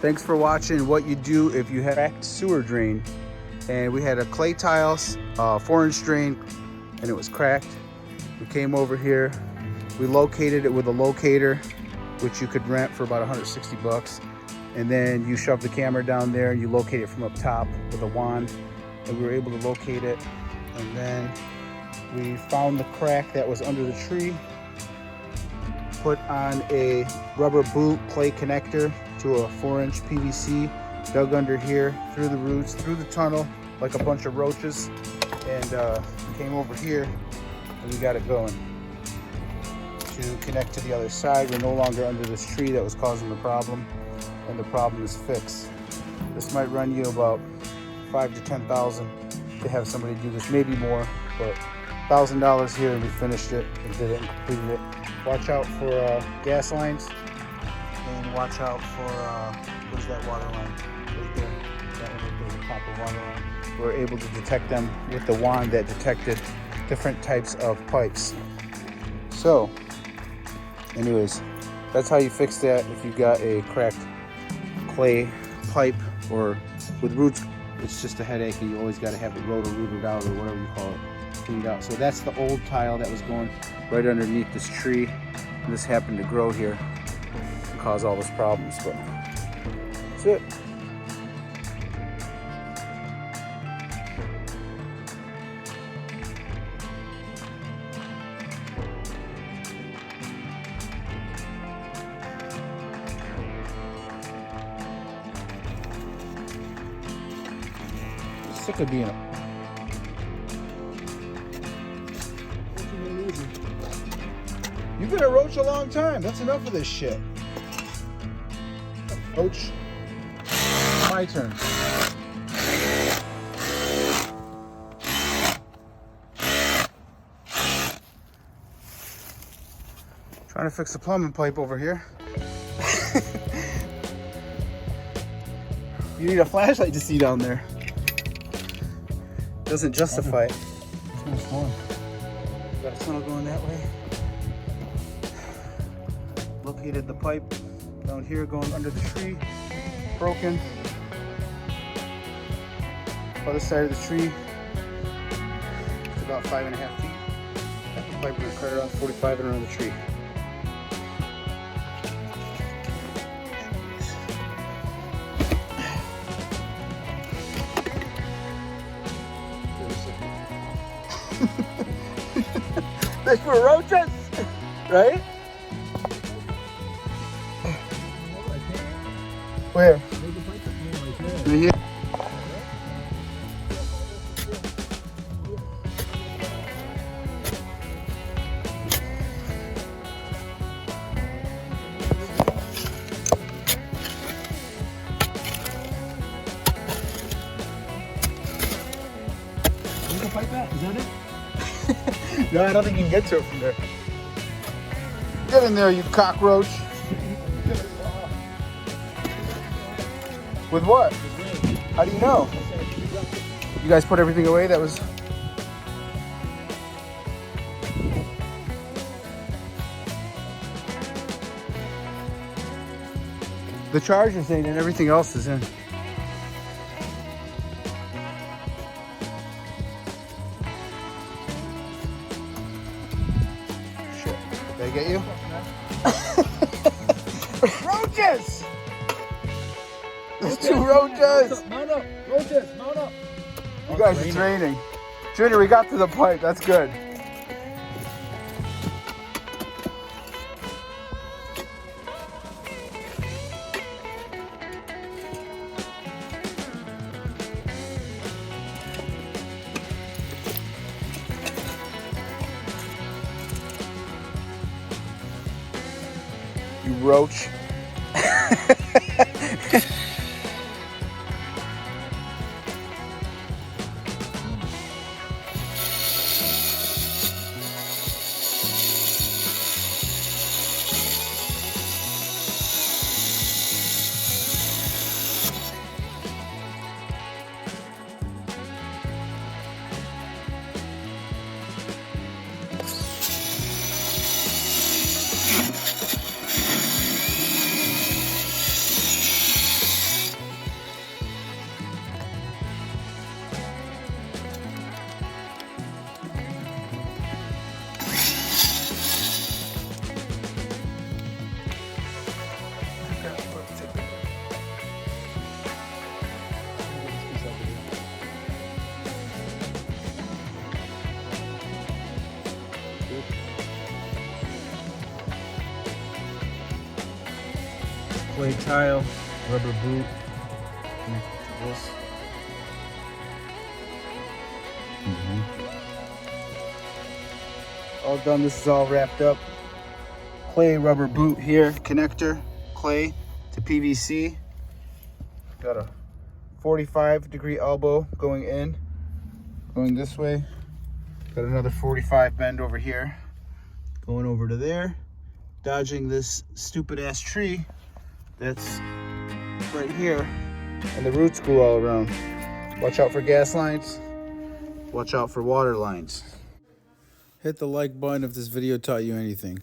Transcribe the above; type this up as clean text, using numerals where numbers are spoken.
Thanks for watching what you do if you have a cracked sewer drain. And we had a clay tiles, 4-inch drain, and it was cracked. We came over here, we located it with a locator, which you could rent for about 160 bucks. And then you shove the camera down there and you locate it from up top with a wand. And we were able to locate it. And then we found the crack that was under the tree, put on a rubber boot clay connector to a 4-inch PVC, dug under here, through the roots, through the tunnel, like a bunch of roaches, and came over here and we got it going. To connect to the other side, we're no longer under this tree that was causing the problem, and the problem is fixed. This might run you about $5,000 to $10,000 to have somebody do this, maybe more, but $1,000 here and we finished it and did it and completed it. Watch out for gas lines, and watch out for, where's that water line? Right there. That one right there, the copper water line. We're able to detect them with the wand that detected different types of pipes. So, anyways, that's how you fix that if you got a cracked clay pipe, or with roots, it's just a headache and you always got to have it rooted out, or whatever you call it, cleaned out. So that's the old tile that was going right underneath this tree. And this happened to grow here and cause all those problems, but that's it. Sick of being a You've been a roach a long time. That's enough of this shit. Roach. My turn. Trying to fix the plumbing pipe over here. You need a flashlight to see down there. Doesn't justify it. It's gonna storm. Got a tunnel going that way. Located the pipe down here going under the tree. Broken. Other side of the tree. It's about 5.5 feet. Got the pipe, we're gonna cut around 45 and around the tree. That's for roaches, right? Where? Right here. Where's the pipe at? Is that it? No, I don't think you can get to it from there. Get in there, you cockroach. With what? How do you know? You guys put everything away that was... The charger's in and everything else is in. Shit, did they get you? Roaches! There's 2 roaches! Mount up! Roaches, mount up! You guys are training. Junior, we got to the pipe. That's good. You roach. clay tile, rubber boot, connected to this. All done, this is all wrapped up. Clay rubber boot here, connector, clay to PVC. Got a 45-degree elbow going in, going this way. Got another 45 bend over here, going over to there, dodging this stupid ass tree that's right here, and the roots go all around. Watch out for gas lines, watch out for water lines. Hit the like button if this video taught you anything.